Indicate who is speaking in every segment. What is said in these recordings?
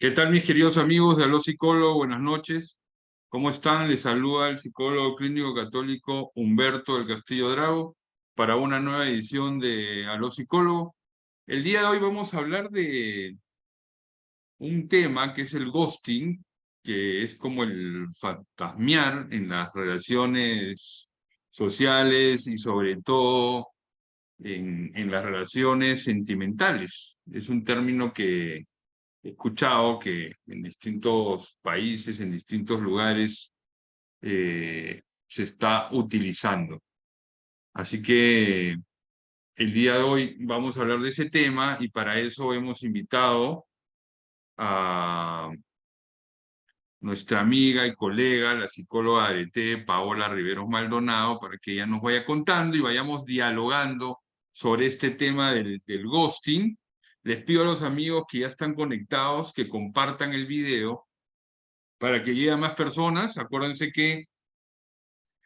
Speaker 1: ¿Qué tal, mis queridos amigos de Aló Psicólogo? Buenas noches. ¿Cómo están? Les saluda el psicólogo clínico católico Humberto del Castillo Drago para una nueva edición de Aló Psicólogo. El día de hoy vamos a hablar de un tema que es el ghosting, que es como el fantasmear en las relaciones sociales y sobre todo en las relaciones sentimentales. Es un término que he escuchado que en distintos países, en distintos lugares, se está utilizando. Así que el día de hoy vamos a hablar de ese tema y para eso hemos invitado a nuestra amiga y colega, la psicóloga de ARETE, Paola Riveros Maldonado, para que ella nos vaya contando y vayamos dialogando sobre este tema del ghosting. Les pido a los amigos que ya están conectados que compartan el video para que llegue a más personas. Acuérdense que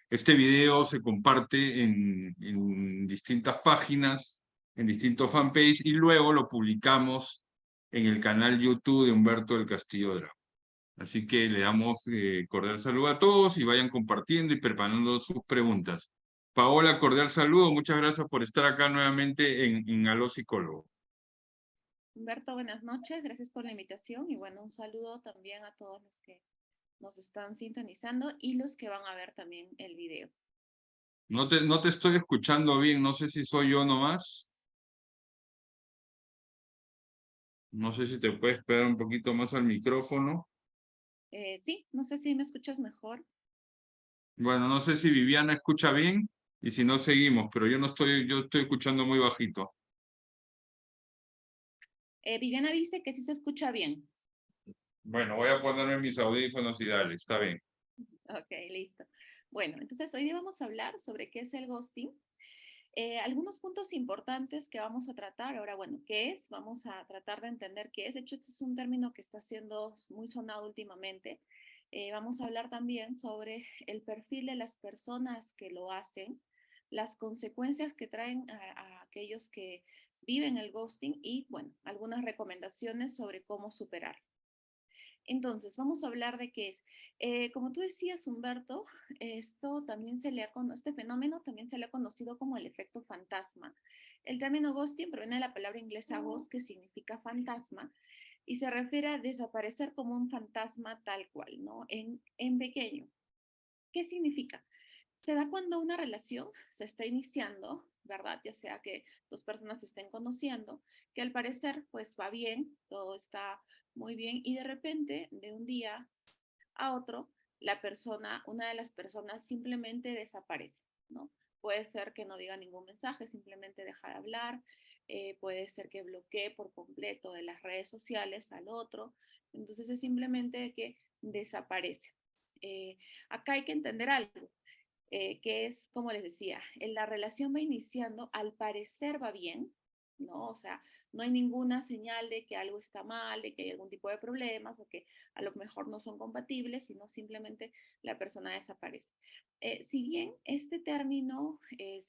Speaker 1: este video se comparte en distintas páginas, en distintos fanpages, y luego lo publicamos en el canal YouTube de Humberto del Castillo Drago. Así que le damos cordial saludo a todos y vayan compartiendo y preparando sus preguntas. Paola, cordial saludo. Muchas gracias por estar acá nuevamente en Aló Psicólogo.
Speaker 2: Humberto, buenas noches, gracias por la invitación y bueno, un saludo también a todos los que nos están sintonizando y los que van a ver también el video.
Speaker 1: No te estoy escuchando bien, no sé si soy yo nomás. No sé si te puedes pegar un poquito más al micrófono.
Speaker 2: Sí, no sé si me escuchas mejor.
Speaker 1: Bueno, no sé si Viviana escucha bien y si no seguimos, pero yo estoy escuchando muy bajito.
Speaker 2: Viviana dice que sí se escucha bien.
Speaker 1: Bueno, voy a ponerme mis audífonos y dale, está bien.
Speaker 2: Ok, listo. Bueno, entonces hoy día vamos a hablar sobre qué es el ghosting. Algunos puntos importantes que vamos a tratar. Ahora, bueno, ¿qué es? Vamos a tratar de entender qué es. De hecho, este es un término que está siendo muy sonado últimamente. Vamos a hablar también sobre el perfil de las personas que lo hacen, las consecuencias que traen a aquellos que viven el ghosting y, bueno, algunas recomendaciones sobre cómo superar. Entonces, vamos a hablar de qué es. Como tú decías, Humberto, esto también este fenómeno también se le ha conocido como el efecto fantasma. El término ghosting proviene de la palabra inglesa ghost, que significa fantasma, y se refiere a desaparecer como un fantasma tal cual, ¿no? En pequeño. ¿Qué significa? Se da cuando una relación se está iniciando, ¿verdad? Ya sea que dos personas se estén conociendo, que al parecer pues va bien, todo está muy bien y de repente, de un día a otro, una de las personas simplemente desaparece, ¿no? Puede ser que no diga ningún mensaje, simplemente deja de hablar, puede ser que bloquee por completo de las redes sociales al otro, entonces es simplemente que desaparece. Eh, Acá hay que entender algo, que es, como les decía, la relación va iniciando, al parecer va bien, ¿no? O sea, no hay ninguna señal de que algo está mal, de que hay algún tipo de problemas o que a lo mejor no son compatibles, sino simplemente la persona desaparece. Si bien este término eh,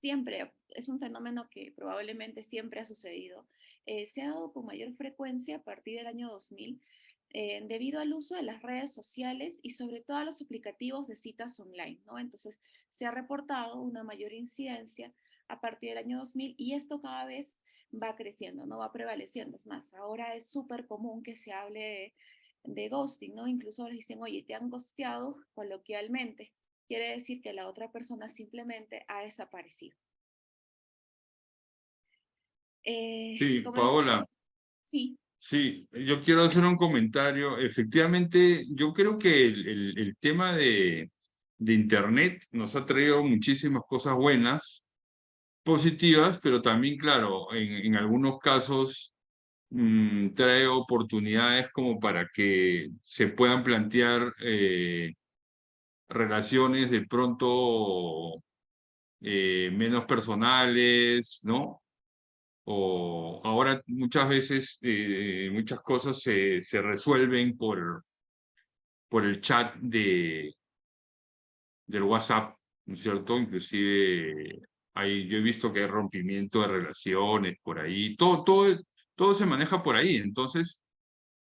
Speaker 2: siempre, es un fenómeno que probablemente siempre ha sucedido, se ha dado con mayor frecuencia a partir del año 2000 debido al uso de las redes sociales y sobre todo a los aplicativos de citas online, ¿no? Entonces, se ha reportado una mayor incidencia a partir del año 2000 y esto cada vez va creciendo, no va prevaleciendo. Es más, ahora es súper común que se hable de ghosting, ¿no? Incluso les dicen, oye, te han ghosteado coloquialmente. Quiere decir que la otra persona simplemente ha desaparecido.
Speaker 1: Sí,
Speaker 2: Como les...
Speaker 1: Paola,
Speaker 2: Sí.
Speaker 1: sí, yo quiero hacer un comentario. Efectivamente, yo creo que el tema de Internet nos ha traído muchísimas cosas buenas, positivas, pero también, claro, en algunos casos trae oportunidades como para que se puedan plantear relaciones de pronto menos personales, ¿no? O ahora muchas veces muchas cosas se resuelven por el chat del WhatsApp, ¿no es cierto? Inclusive yo he visto que hay rompimiento de relaciones por ahí. todo se maneja por ahí. Entonces,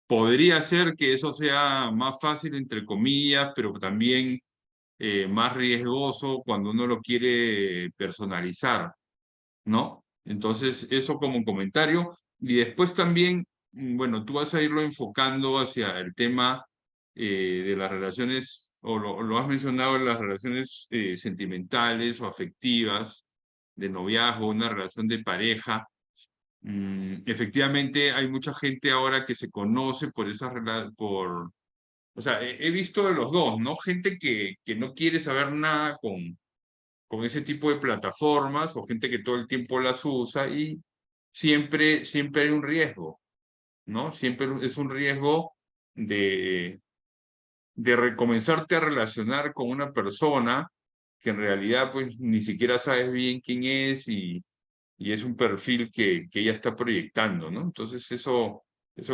Speaker 1: podría ser que eso sea más fácil, entre comillas, pero también más riesgoso cuando uno lo quiere personalizar, ¿no? Entonces, eso como un comentario. Y después también, bueno, tú vas a irlo enfocando hacia el tema de las relaciones, o lo has mencionado, en las relaciones sentimentales o afectivas, de noviazgo, una relación de pareja. Efectivamente, hay mucha gente ahora que se conoce por esas por, o sea, he visto de los dos, ¿no? Gente que no quiere saber nada con ese tipo de plataformas, o gente que todo el tiempo las usa, y siempre hay un riesgo, ¿no? Siempre es un riesgo de, de recomenzarte a relacionar con una persona que en realidad pues ni siquiera sabes bien quién es, y es un perfil que ella está proyectando, ¿no? Entonces eso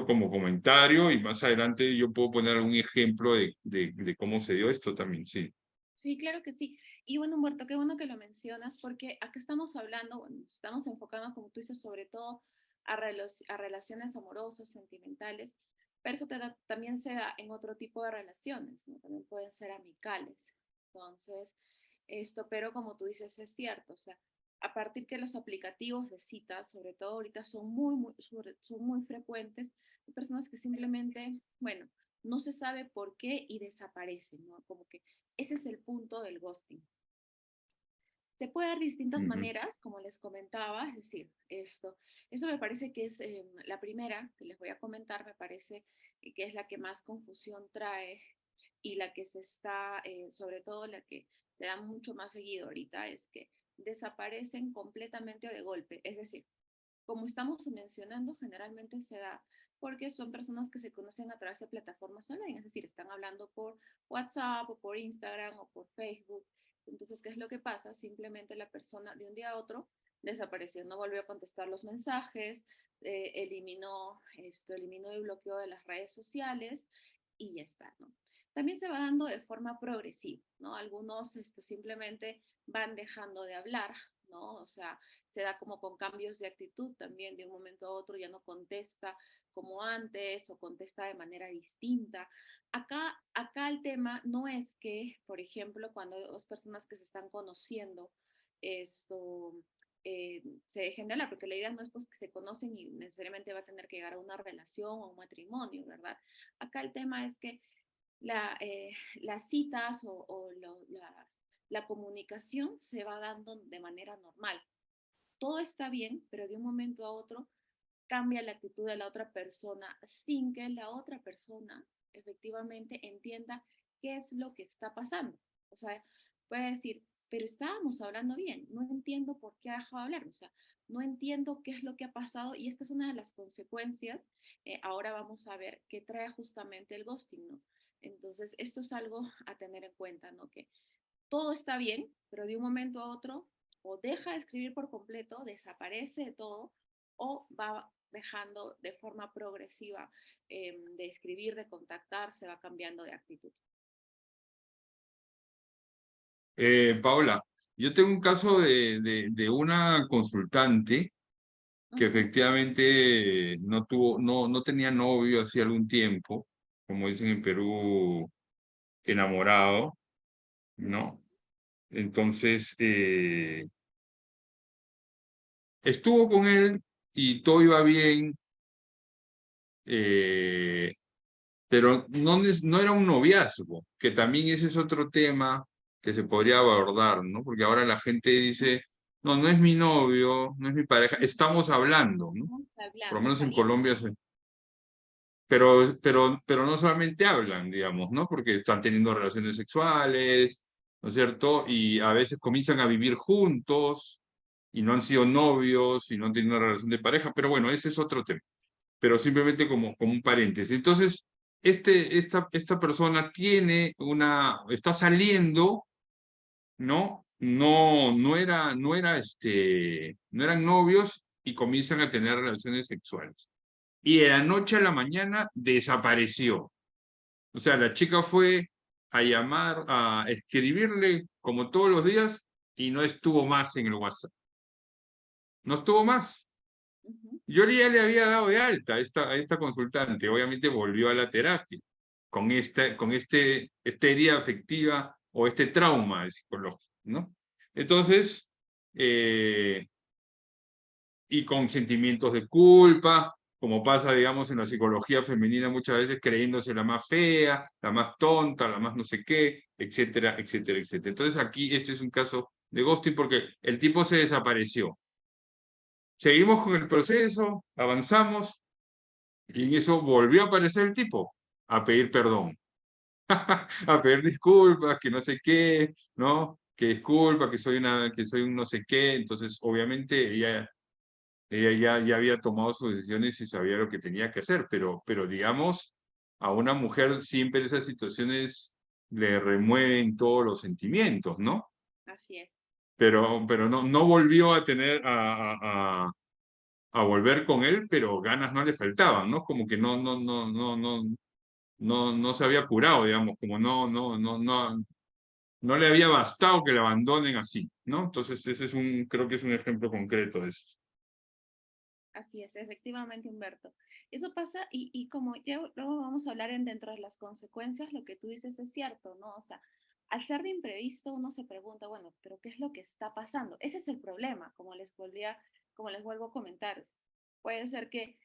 Speaker 1: como comentario, y más adelante yo puedo poner algún ejemplo de cómo se dio esto también, sí.
Speaker 2: Sí, claro que sí. Y bueno, Humberto, qué bueno que lo mencionas, porque acá estamos hablando, bueno, nos estamos enfocando, como tú dices, sobre todo a relaciones amorosas, sentimentales, pero eso también se da en otro tipo de relaciones, ¿no? También pueden ser amicales. Entonces, pero como tú dices, es cierto, o sea, a partir que los aplicativos de citas, sobre todo ahorita, son muy frecuentes, hay personas que simplemente, bueno, no se sabe por qué y desaparecen, ¿no? Como que ese es el punto del ghosting. Se puede dar distintas
Speaker 1: Ujú.
Speaker 2: maneras, como les comentaba, es decir, eso me parece que es la primera que les voy a comentar, me parece que es la que más confusión trae y la que sobre todo la que se da mucho más seguido ahorita, es que desaparecen completamente o de golpe. Es decir, como estamos mencionando, generalmente se da porque son personas que se conocen a través de plataformas online, es decir, están hablando por WhatsApp o por Instagram o por Facebook. Entonces, ¿qué es lo que pasa? Simplemente la persona de un día a otro desapareció, no volvió a contestar los mensajes, eliminó y bloqueó de las redes sociales y ya está, ¿no? También se va dando de forma progresiva, ¿no? Algunos simplemente van dejando de hablar, ¿no? O sea, se da como con cambios de actitud también, de un momento a otro ya no contesta como antes o contesta de manera distinta. Acá el tema no es que, por ejemplo, cuando hay dos personas que se están conociendo, esto se dejen de hablar, porque la idea no es pues que se conocen y necesariamente va a tener que llegar a una relación o un matrimonio, ¿verdad? Acá el tema es que las citas la comunicación se va dando de manera normal. Todo está bien, pero de un momento a otro cambia la actitud de la otra persona sin que la otra persona efectivamente entienda qué es lo que está pasando. O sea, puede decir, pero estábamos hablando bien, no entiendo por qué ha dejado de hablar, o sea, no entiendo qué es lo que ha pasado y esta es una de las consecuencias. Ahora vamos a ver qué trae justamente el ghosting, ¿no? Entonces, esto es algo a tener en cuenta, ¿no? Que todo está bien, pero de un momento a otro o deja de escribir por completo, desaparece de todo, o va dejando de forma progresiva de escribir, de contactar, se va cambiando de actitud.
Speaker 1: Paola, yo tengo un caso de una consultante que
Speaker 2: Ujú,
Speaker 1: efectivamente no tenía novio hacía algún tiempo, como dicen en Perú, enamorado,
Speaker 2: ujú,
Speaker 1: ¿no? Entonces, estuvo con él y todo iba bien, eh, pero no era un noviazgo, que también ese es otro tema que se podría abordar, ¿no? Porque ahora la gente dice, no, no es mi novio, no es mi pareja,
Speaker 2: ujú.
Speaker 1: estamos hablando, ¿no?
Speaker 2: Estamos
Speaker 1: Por lo
Speaker 2: hablando,
Speaker 1: menos en
Speaker 2: saliendo.
Speaker 1: Colombia pero no solamente hablan, digamos, ¿no? Porque están teniendo relaciones sexuales, ¿no es cierto? Y a veces comienzan a vivir juntos y no han sido novios y no han tenido una relación de pareja, pero bueno, ese es otro tema. Pero simplemente como un paréntesis. Entonces, esta persona está saliendo, ¿no? No eran novios y comienzan a tener relaciones sexuales. Y de la noche a la mañana desapareció. O sea, la chica fue a llamar, a escribirle como todos los días, y no estuvo más en el WhatsApp. No estuvo más. Yo ya le había dado de alta a esta consultante, obviamente volvió a la terapia esta herida afectiva o este trauma psicológico, ¿no? Entonces, eh, y con sentimientos de culpa, como pasa, digamos, en la psicología femenina muchas veces creyéndose la más fea, la más tonta, la más no sé qué, etcétera, etcétera, etcétera. Entonces aquí este es un caso de ghosting porque el tipo se desapareció. Seguimos con el proceso, avanzamos, y en eso volvió a aparecer el tipo a pedir perdón, a pedir disculpas, que no sé qué, ¿no? Que disculpa, que soy un no sé qué. Entonces, obviamente, ella ya había tomado sus decisiones y sabía lo que tenía que hacer, pero digamos, a una mujer siempre esas situaciones le remueven todos los sentimientos, ¿no?
Speaker 2: Así es.
Speaker 1: Pero no, no volvió a tener a volver con él, pero ganas no le faltaban, ¿no? Como que no se había curado, digamos, como no le había bastado que la abandonen así, ¿no? Entonces, ese es creo que es un ejemplo concreto de eso.
Speaker 2: Así es, efectivamente, Humberto. Eso pasa y como ya luego vamos a hablar dentro de las consecuencias, lo que tú dices es cierto, ¿no? O sea, al ser de imprevisto uno se pregunta, bueno, pero ¿qué es lo que está pasando? Ese es el problema, como les vuelvo a comentar. Puede ser que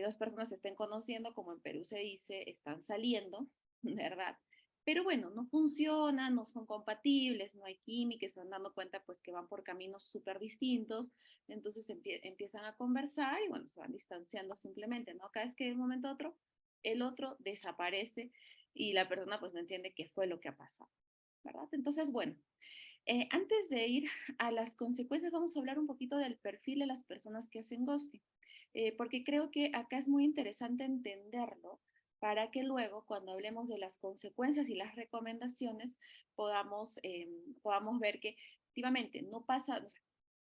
Speaker 2: dos personas se estén conociendo, como en Perú se dice, están saliendo, ¿verdad? Pero bueno, no funcionan, no son compatibles, no hay química, se van dando cuenta pues que van por caminos súper distintos, entonces empiezan a conversar y bueno, se van distanciando simplemente, ¿no? Cada vez que de un momento a otro el otro desaparece y la persona pues no entiende qué fue lo que ha pasado, ¿verdad? Entonces, bueno, antes de ir a las consecuencias, vamos a hablar un poquito del perfil de las personas que hacen ghosting, porque creo que acá es muy interesante entenderlo para que luego, cuando hablemos de las consecuencias y las recomendaciones, podamos ver que efectivamente no pasa, o sea,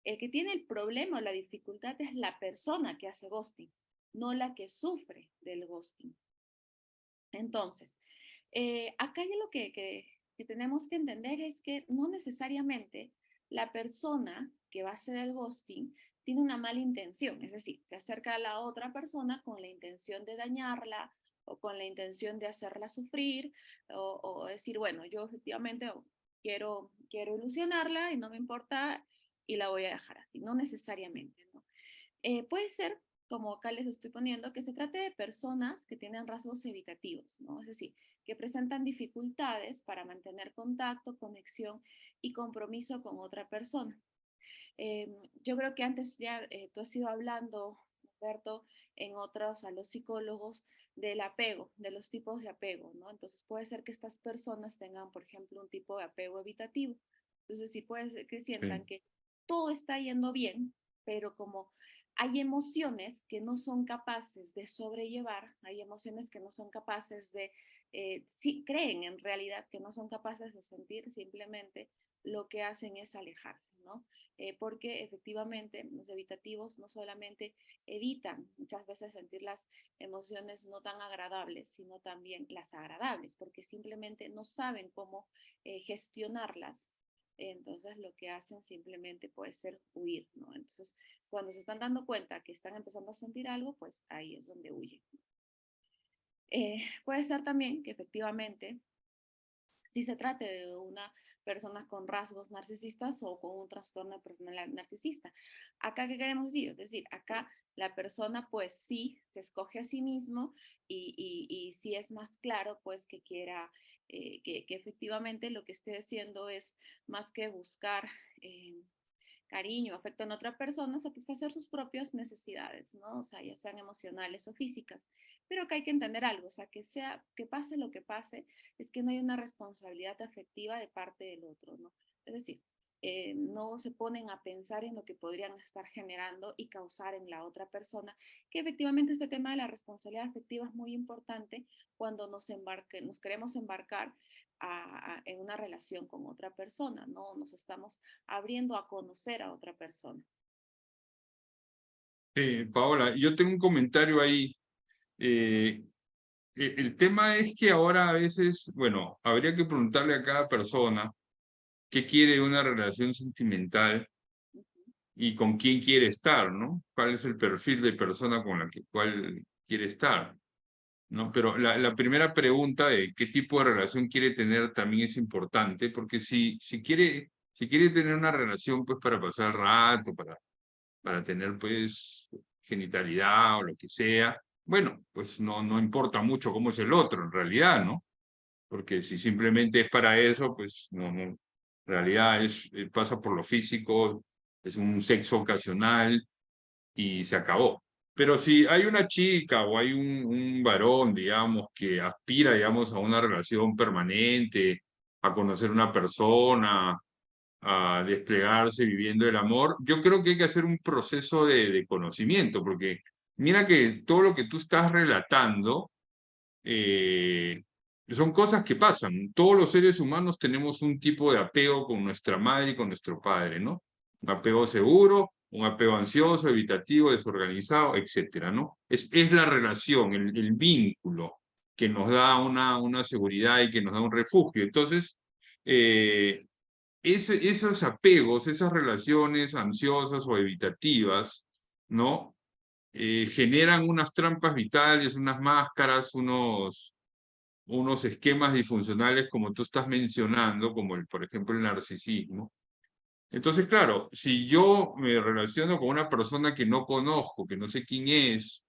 Speaker 2: el que tiene el problema o la dificultad es la persona que hace ghosting, no la que sufre del ghosting. Entonces, acá ya lo que tenemos que entender es que no necesariamente la persona que va a hacer el ghosting tiene una mala intención, es decir, se acerca a la otra persona con la intención de dañarla o con la intención de hacerla sufrir o decir, bueno, yo efectivamente quiero ilusionarla y no me importa y la voy a dejar así, no necesariamente, ¿no? Puede ser, como acá les estoy poniendo, que se trate de personas que tienen rasgos evitativos, ¿no? Es decir, que presentan dificultades para mantener contacto, conexión y compromiso con otra persona. Yo creo que antes ya tú has ido hablando, Humberto, en otros, a los psicólogos, del apego, de los tipos de apego, ¿no? Entonces puede ser que estas personas tengan, por ejemplo, un tipo de apego evitativo. Entonces sí puede ser que
Speaker 1: Sí.
Speaker 2: sientan que todo está yendo bien, pero como hay emociones que no son capaces de sobrellevar, hay emociones que no son capaces de, sí, creen en realidad que no son capaces de sentir, simplemente lo que hacen es alejarse, ¿no? Porque efectivamente los evitativos no solamente evitan muchas veces sentir las emociones no tan agradables, sino también las agradables, porque simplemente no saben cómo gestionarlas. Entonces lo que hacen simplemente puede ser huir, ¿no? Entonces cuando se están dando cuenta que están empezando a sentir algo, pues ahí es donde huyen. Puede ser también que efectivamente si se trate de una persona con rasgos narcisistas o con un trastorno de personalidad narcisista. Acá, ¿qué queremos decir? Es decir, acá la persona pues sí se escoge a sí mismo y sí es más claro pues que quiera, que efectivamente lo que esté haciendo es más que buscar cariño, afecto en otra persona, satisfacer sus propias necesidades, ¿no? O sea, ya sean emocionales o físicas. Pero que hay que entender algo, o sea, que pase lo que pase, es que no hay una responsabilidad afectiva de parte del otro, ¿no? Es decir, no se ponen a pensar en lo que podrían estar generando y causar en la otra persona, que efectivamente este tema de la responsabilidad afectiva es muy importante cuando nos queremos embarcar en una relación con otra persona, ¿no? Nos estamos abriendo a conocer a otra persona.
Speaker 1: Paola, yo tengo un comentario ahí. Eh, el tema es que ahora a veces, bueno, habría que preguntarle a cada persona qué quiere de una relación sentimental y con quién quiere estar, ¿no? ¿Cuál es el perfil de persona con la cual quiere estar? ¿No? Pero la primera pregunta de qué tipo de relación quiere tener también es importante, porque si quiere tener una relación pues para pasar el rato, para tener pues genitalidad o lo que sea, bueno, pues no importa mucho cómo es el otro en realidad, ¿no? Porque si simplemente es para eso, pues en realidad pasa por lo físico, es un sexo ocasional y se acabó. Pero si hay una chica o hay un varón, digamos, que aspira, digamos, a una relación permanente, a conocer una persona, a desplegarse viviendo el amor, yo creo que hay que hacer un proceso de conocimiento, porque mira que todo lo que tú estás relatando eh, son cosas que pasan. Todos los seres humanos tenemos un tipo de apego con nuestra madre y con nuestro padre, ¿no? Un apego seguro, un apego ansioso, evitativo, desorganizado, etcétera, ¿no? Es la relación, el vínculo que nos da una seguridad y que nos da un refugio. Entonces, eh, esos apegos, esas relaciones ansiosas o evitativas, ¿no? Generan unas trampas vitales, unas máscaras, unos esquemas disfuncionales como tú estás mencionando, como por ejemplo el narcisismo. Entonces, claro, si yo me relaciono con una persona que no conozco, que no sé quién es,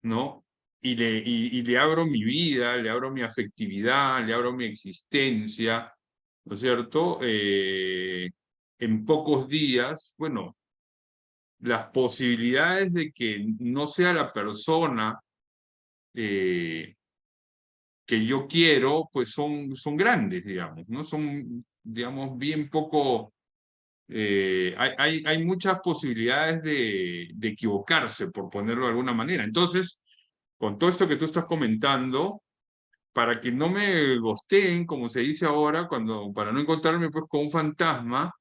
Speaker 1: ¿no? Y le abro mi vida, le abro mi afectividad, le abro mi existencia, ¿no es cierto? En pocos días, bueno, las posibilidades de que no sea la persona eh, que yo quiero, pues son grandes, digamos, ¿no? Son, digamos, bien poco, hay muchas posibilidades de equivocarse, por ponerlo de alguna manera. Entonces, con todo esto que tú estás comentando, para que no me gosteen, como se dice ahora, para no encontrarme pues con un fantasma,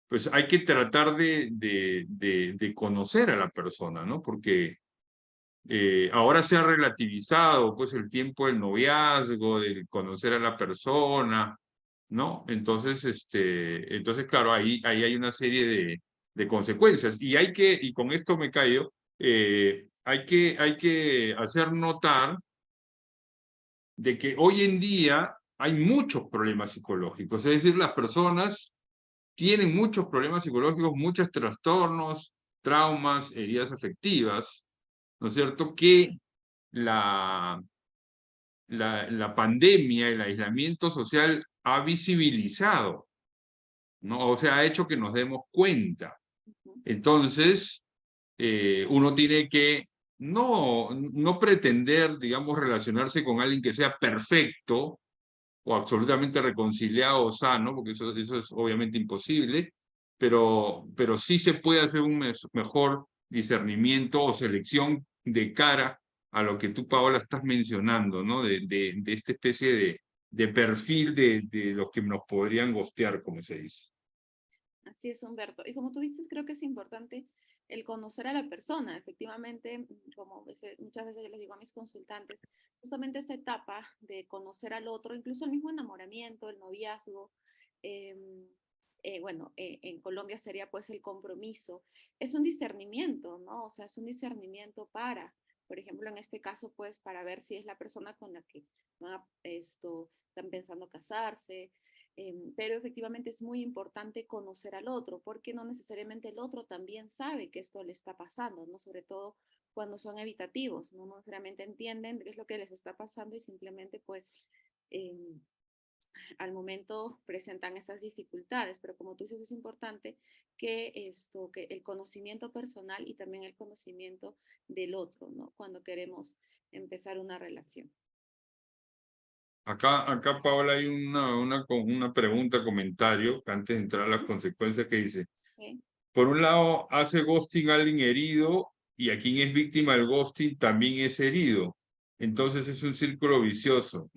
Speaker 1: pues hay que tratar de conocer a la persona, ¿no? Porque ahora se ha relativizado pues el tiempo del noviazgo, de conocer a la persona, ¿no? Entonces, entonces claro, ahí hay una serie de consecuencias. Y con esto me callo, hay que hacer notar de que hoy en día hay muchos problemas psicológicos, es decir, las personas tienen muchos problemas psicológicos, muchos trastornos, traumas, heridas afectivas, ¿no es cierto? Que la, la pandemia, el aislamiento social ha visibilizado, ¿no? O sea, ha hecho que nos demos cuenta.
Speaker 2: Ujú.
Speaker 1: Entonces, uno tiene que no pretender, digamos, relacionarse con alguien que sea perfecto o absolutamente reconciliado o sano, porque eso es obviamente imposible, pero sí se puede hacer un mejor discernimiento o selección de cara a lo que tú, Paola, estás mencionando, ¿no? De esta especie de perfil de los que nos podrían gostear, como se dice.
Speaker 2: Así es, Humberto. Y como tú dices, creo que es importante el conocer a la persona. Efectivamente, como muchas veces yo les digo a mis consultantes, justamente esa etapa de conocer al otro, incluso el mismo enamoramiento, el noviazgo, em, bueno, en Colombia sería pues el compromiso, es un discernimiento, ¿no? O sea, es un discernimiento por ejemplo, en este caso, pues para ver si es la persona con la que están pensando casarse, pero efectivamente es muy importante conocer al otro, porque no necesariamente el otro también sabe que esto le está pasando, ¿no? Sobre todo cuando son evitativos, no necesariamente entienden qué es lo que les está pasando y simplemente pues eh, al momento presentan esas dificultades, pero como tú dices es importante que el conocimiento personal y también el conocimiento del otro, ¿no? Cuando queremos empezar una relación.
Speaker 1: Acá Paola, hay una pregunta, comentario, antes de entrar a las consecuencias, que dice,
Speaker 2: ¿Sí?
Speaker 1: por un lado, hace ghosting a alguien herido y a quien es víctima del ghosting también es herido. Entonces es un círculo vicioso.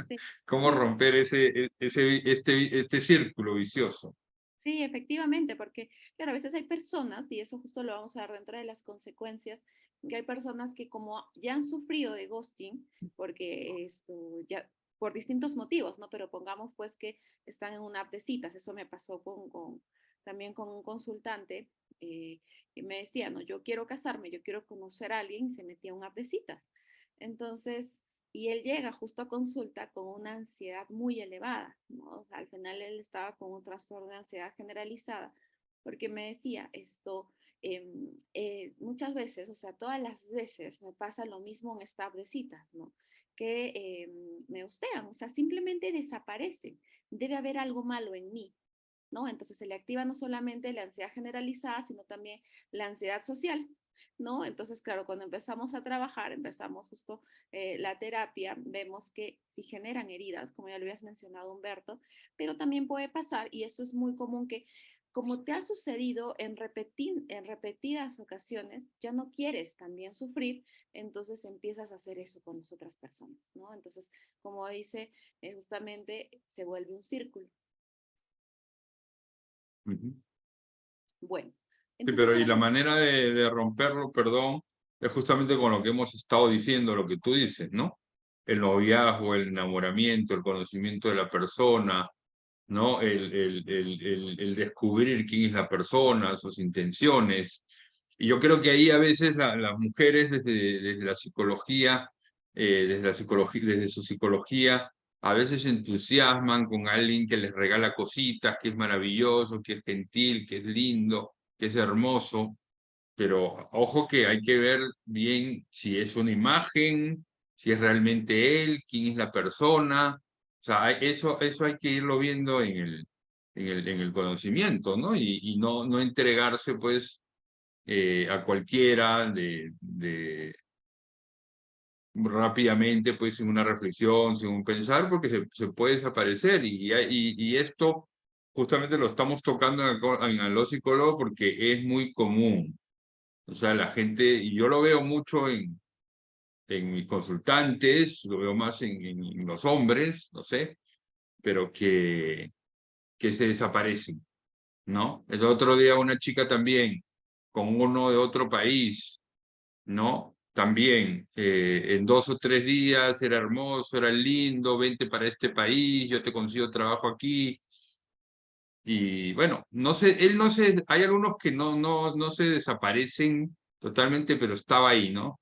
Speaker 2: Sí.
Speaker 1: ¿Cómo
Speaker 2: Sí,
Speaker 1: romper este círculo vicioso?
Speaker 2: sí, efectivamente, porque, claro, a veces hay personas, y eso justo lo vamos a ver dentro de las consecuencias, que hay personas que como ya han sufrido de ghosting, porque esto ya, por distintos motivos, ¿no? Pero pongamos pues que están en una app de citas, eso me pasó también con un consultante, que me decía, no, yo quiero casarme, yo quiero conocer a alguien, y se metía a un app de citas. Entonces, y él llega justo a consulta con una ansiedad muy elevada, ¿no? O sea, al final él estaba con un trastorno de ansiedad generalizada, porque me decía esto, muchas veces, o sea, todas las veces me pasa lo mismo en esta app de citas, ¿no? Que me hostean, o sea, simplemente desaparecen. Debe haber algo malo en mí, ¿no? Entonces se le activa no solamente la ansiedad generalizada, sino también la ansiedad social, ¿no? Entonces, claro, cuando empezamos a trabajar, empezamos justo la terapia, vemos que sí generan heridas, como ya lo habías mencionado, Humberto, pero también puede pasar, y esto es muy común, que como te ha sucedido en repetidas ocasiones, ya no quieres también sufrir, entonces empiezas a hacer eso con las otras personas, ¿no? Entonces, como dice, justamente se vuelve un círculo.
Speaker 1: Ujú.
Speaker 2: Bueno,
Speaker 1: Sí,
Speaker 2: entonces
Speaker 1: pero y
Speaker 2: ahora
Speaker 1: la
Speaker 2: te...
Speaker 1: manera de romperlo, perdón, es justamente con lo que hemos estado diciendo, lo que tú dices, ¿no? El noviazgo, el enamoramiento, el conocimiento de la persona, ¿no? El descubrir quién es la persona, sus intenciones. Y yo creo que ahí a veces las mujeres desde la psicología, desde su psicología, a veces se entusiasman con alguien que les regala cositas, que es maravilloso, que es gentil, que es lindo, que es hermoso, pero ojo que hay que ver bien si es una imagen, si es realmente él, quién es la persona. O sea, eso hay que irlo viendo en el conocimiento, ¿no? Y no entregarse, pues, a cualquiera rápidamente, pues, sin una reflexión, sin un pensar, porque se puede desaparecer. Y esto justamente lo estamos tocando en lo psicólogo porque es muy común. O sea, la gente, y yo lo veo mucho en mis consultantes, lo veo más en los hombres, no sé, pero que se desaparecen, ¿no? El otro día una chica también, con uno de otro país, ¿no? También, en 2 o 3 días, era hermoso, era lindo, vente para este país, yo te consigo trabajo aquí. Y bueno, no sé, él no sé, hay algunos que no se desaparecen totalmente, pero estaba ahí, ¿no?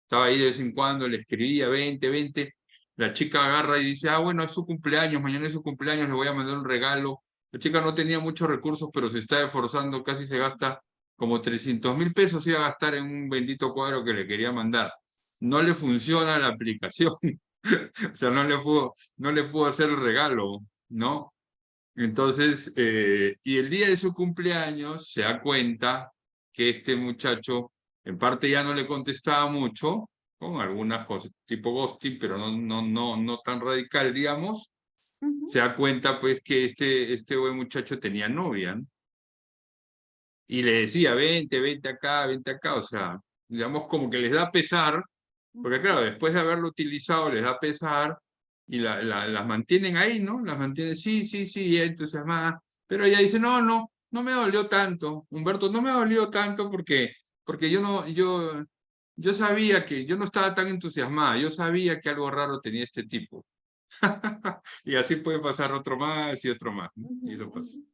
Speaker 1: Estaba ahí de vez en cuando, le escribía, 20. La chica agarra y dice, ah, bueno, es su cumpleaños, mañana es su cumpleaños, le voy a mandar un regalo. La chica no tenía muchos recursos, pero se está esforzando, casi se gasta como 300.000 pesos, iba a gastar en un bendito cuadro que le quería mandar. No le funciona la aplicación, o sea, no le pudo hacer el regalo, ¿no? Entonces, y el día de su cumpleaños se da cuenta que este muchacho, en parte ya no le contestaba mucho, con algunas cosas, tipo ghosting, pero no tan radical, digamos.
Speaker 2: Ujú,
Speaker 1: Se da cuenta, pues, que este buen muchacho tenía novia, ¿no? Y le decía, vente acá, o sea, digamos, como que les da pesar, porque
Speaker 2: ujú,
Speaker 1: claro, después de haberlo utilizado, les da pesar y las mantienen ahí, ¿no? Las mantienen, sí, sí, sí, entusiasmadas, pero ella dice, no me dolió tanto, Humberto, no me dolió tanto porque yo sabía que yo no estaba tan entusiasmada, yo sabía que algo raro tenía este tipo. Y así puede pasar otro más y otro más, ¿no?
Speaker 2: ujú,
Speaker 1: Y eso pasa.
Speaker 2: ujú.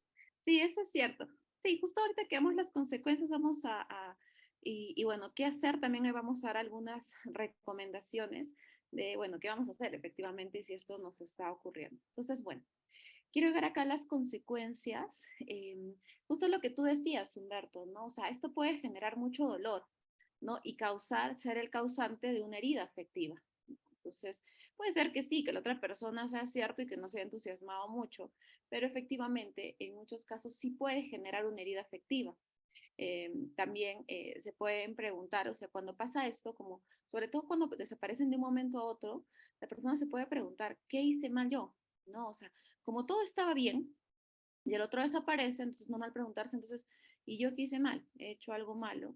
Speaker 2: Sí, eso es cierto. Sí, justo ahorita que vemos las consecuencias, vamos y bueno, qué hacer, también ahí vamos a dar algunas recomendaciones de, bueno, qué vamos a hacer efectivamente si esto nos está ocurriendo. Entonces, bueno, quiero ver acá las consecuencias, justo lo que tú decías, Humberto, ¿no? O sea, esto puede generar mucho dolor, ¿no? Y ser el causante de una herida afectiva. Entonces, puede ser que sí, que la otra persona sea cierto y que no se haya entusiasmado mucho, pero efectivamente, en muchos casos sí puede generar una herida afectiva. También se pueden preguntar, o sea, cuando pasa esto, como sobre todo cuando desaparecen de un momento a otro, la persona se puede preguntar, ¿qué hice mal yo? ¿No? O sea, como todo estaba bien y el otro desaparece, entonces no mal preguntarse, entonces, ¿y yo qué hice mal? ¿He hecho algo malo?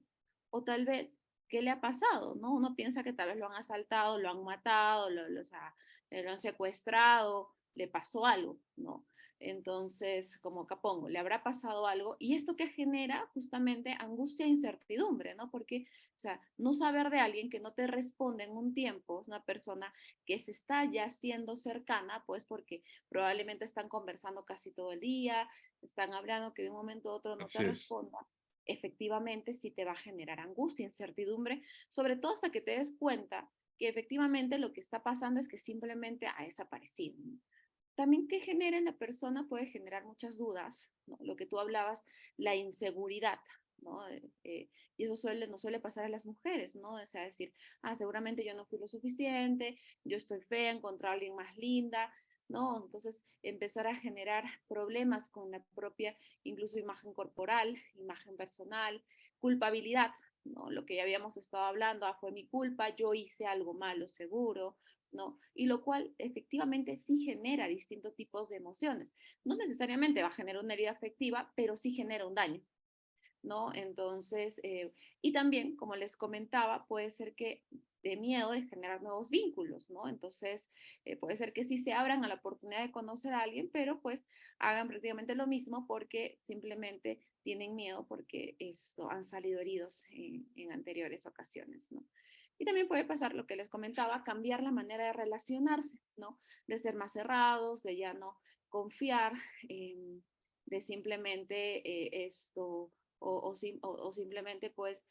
Speaker 2: O tal vez, ¿qué le ha pasado? ¿No? Uno piensa que tal vez lo han asaltado, lo han matado, o sea, lo han secuestrado, le pasó algo, ¿no? Entonces, como acá pongo, le habrá pasado algo y esto que genera justamente angustia e incertidumbre, ¿no? Porque, o sea, no saber de alguien que no te responde en un tiempo, es una persona que se está ya haciendo cercana, pues porque probablemente están conversando casi todo el día, están hablando que de un momento a otro no te
Speaker 1: Así es.
Speaker 2: responda. efectivamente sí te va a generar angustia, incertidumbre, sobre todo hasta que te des cuenta que efectivamente lo que está pasando es que simplemente ha desaparecido, ¿no? También que genera en la persona puede generar muchas dudas, ¿no? Lo que tú hablabas, la inseguridad, ¿no? Y eso nos suele pasar a las mujeres, ¿no? O sea, decir, seguramente yo no fui lo suficiente, yo estoy fea, encontrar a alguien más linda, ¿no? Entonces, empezar a generar problemas con la propia, incluso imagen corporal, imagen personal, culpabilidad, ¿no? Lo que ya habíamos estado hablando, fue mi culpa, yo hice algo malo, seguro, ¿no? Y lo cual efectivamente sí genera distintos tipos de emociones. No necesariamente va a generar una herida afectiva, pero sí genera un daño, ¿no? Entonces, y también, como les comentaba, puede ser que de miedo de generar nuevos vínculos, ¿no? Entonces, puede ser que sí se abran a la oportunidad de conocer a alguien, pero pues hagan prácticamente lo mismo porque simplemente tienen miedo porque esto, han salido heridos en anteriores ocasiones, ¿no? Y también puede pasar lo que les comentaba, cambiar la manera de relacionarse, ¿no? De ser más cerrados, de ya no confiar, de simplemente o simplemente pues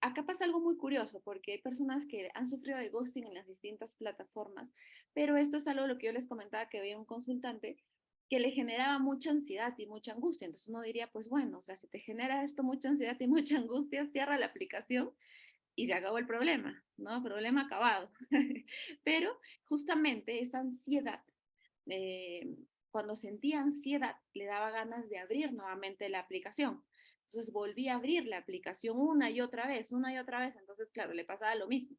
Speaker 2: acá pasa algo muy curioso porque hay personas que han sufrido de ghosting en las distintas plataformas, pero esto es algo de lo que yo les comentaba que había un consultante que le generaba mucha ansiedad y mucha angustia. Entonces uno diría, pues bueno, o sea, si te genera esto mucha ansiedad y mucha angustia, cierra la aplicación y se acabó el problema, ¿no? Problema acabado. Pero justamente esa ansiedad, eh, cuando sentía ansiedad, le daba ganas de abrir nuevamente la aplicación. Entonces volví a abrir la aplicación una y otra vez, una y otra vez. Entonces, claro, le pasaba lo mismo,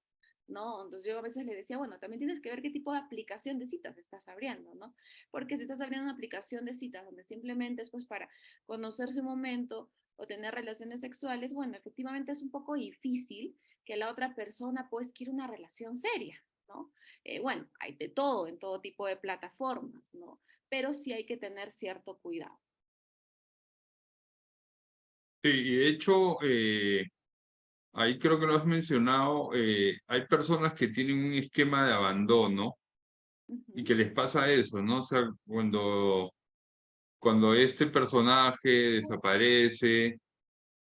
Speaker 2: ¿no? Entonces yo a veces le decía, bueno, también tienes que ver qué tipo de aplicación de citas estás abriendo, ¿no? Porque si estás abriendo una aplicación de citas donde simplemente es pues para conocerse un momento o tener relaciones sexuales, bueno, efectivamente es un poco difícil que la otra persona pues quiera una relación seria, ¿no? Bueno, hay de todo en todo tipo de plataformas, ¿no? Pero sí hay que tener cierto cuidado.
Speaker 1: Sí, y de hecho, ahí creo que lo has mencionado, hay personas que tienen un esquema de abandono y
Speaker 2: Ujú.
Speaker 1: que les pasa eso, ¿no? O sea, cuando este personaje desaparece,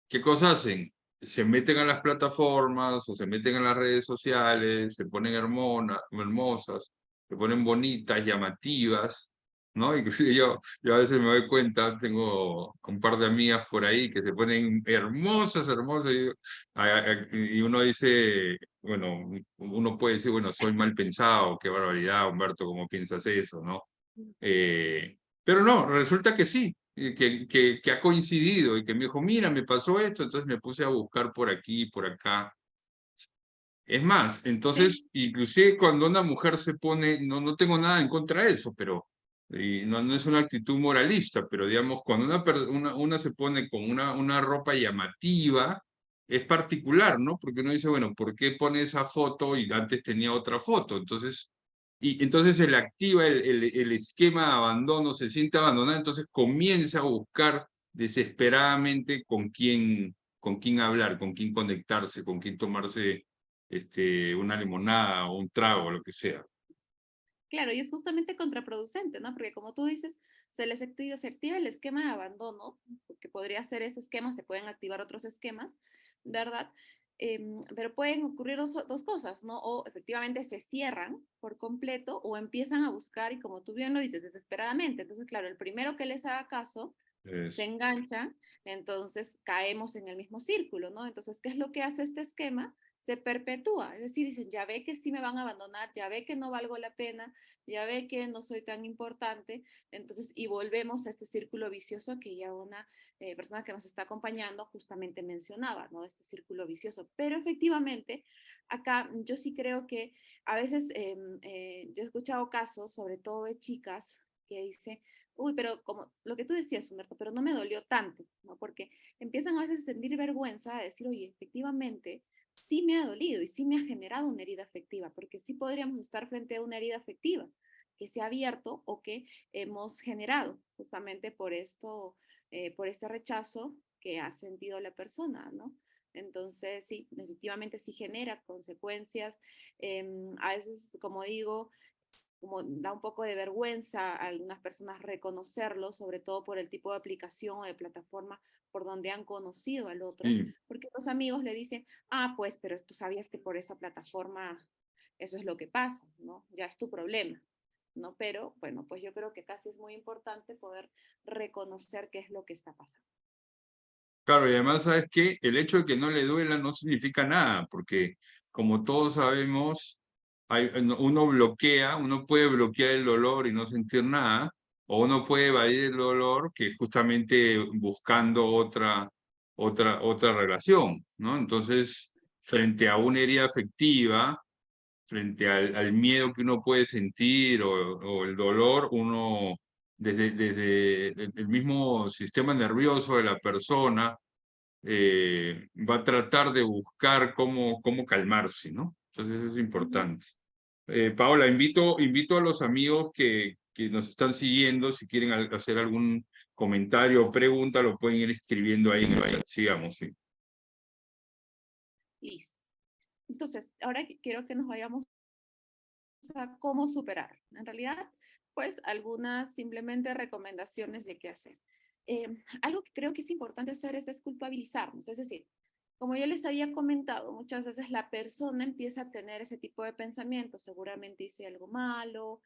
Speaker 1: ¿qué cosas hacen? Se meten a las plataformas o se meten a las redes sociales, se ponen hermosas, se ponen bonitas, llamativas, ¿no? Inclusive yo a veces me doy cuenta, tengo un par de amigas por ahí que se ponen hermosas, hermosas, y uno dice, bueno, uno puede decir, bueno, soy mal pensado, qué barbaridad, Humberto, ¿cómo piensas eso, no? Pero no, resulta que sí, que ha coincidido y que me dijo, mira, me pasó esto, entonces me puse a buscar por aquí, por acá. Es más,
Speaker 2: Sí,
Speaker 1: entonces, inclusive cuando una mujer se pone, no tengo nada en contra de eso, pero y no es una actitud moralista, pero digamos, cuando una se pone con una ropa llamativa, es particular, ¿no? Porque uno dice, bueno, ¿por qué pone esa foto y antes tenía otra foto? Entonces, y entonces se le activa el esquema de abandono, se siente abandonado, entonces comienza a buscar desesperadamente con quién hablar, con quién conectarse, con quién tomarse una limonada o un trago, lo que sea.
Speaker 2: claro, y es justamente contraproducente, ¿no? Porque como tú dices, se activa el esquema de abandono, porque podría ser ese esquema, se pueden activar otros esquemas, ¿verdad? Pero pueden ocurrir dos cosas, ¿no? O efectivamente se cierran por completo o empiezan a buscar, y como tú bien lo dices, desesperadamente. Entonces, claro, el primero que les haga caso se
Speaker 1: Es,
Speaker 2: enganchan, entonces caemos en el mismo círculo, ¿no? Entonces, ¿qué es lo que hace este esquema? Se perpetúa, es decir, dicen, ya ve que sí me van a abandonar, ya ve que no valgo la pena, ya ve que no soy tan importante, entonces, y volvemos a este círculo vicioso que ya una persona que nos está acompañando justamente mencionaba, ¿no? Este círculo vicioso. Pero efectivamente, acá yo sí creo que a veces yo he escuchado casos, sobre todo de chicas, que dicen, uy, pero como lo que tú decías, Humberto, pero no me dolió tanto, ¿no? Porque empiezan a veces a sentir vergüenza, a decir, oye, efectivamente, sí me ha dolido y sí me ha generado una herida afectiva, porque sí podríamos estar frente a una herida afectiva que se ha abierto o que hemos generado justamente por esto, por este rechazo que ha sentido la persona, ¿no? Entonces, sí, definitivamente sí genera consecuencias. A veces, como digo, como da un poco de vergüenza a algunas personas reconocerlo, sobre todo por el tipo de aplicación o de plataforma por donde han conocido al otro,
Speaker 1: Sí.
Speaker 2: porque los amigos le dicen, ah, pues, pero tú sabías que por esa plataforma eso es lo que pasa, ¿no? Ya es tu problema, ¿no? Pero bueno, pues yo creo que casi es muy importante poder reconocer qué es lo que está pasando.
Speaker 1: Claro, y además, ¿sabes qué? El hecho de que no le duela no significa nada, porque como todos sabemos, uno bloquea, uno puede bloquear el dolor y no sentir nada, o uno puede evadir el dolor que justamente buscando otra relación, ¿no? Entonces, frente a una herida afectiva, frente al miedo que uno puede sentir o el dolor, uno, desde el mismo sistema nervioso de la persona, va a tratar de buscar cómo calmarse, ¿no? Entonces eso es
Speaker 2: Ujú.
Speaker 1: importante. Paola, invito a los amigos que nos están siguiendo, si quieren hacer algún comentario o pregunta, lo pueden ir escribiendo ahí en el chat. Sigamos, sí.
Speaker 2: Listo. Entonces, ahora quiero que nos vayamos a cómo superar. En realidad, pues algunas simplemente recomendaciones de qué hacer. Algo que creo que es importante hacer es desculpabilizarnos, es decir, como yo les había comentado, muchas veces la persona empieza a tener ese tipo de pensamientos, seguramente hice algo malo,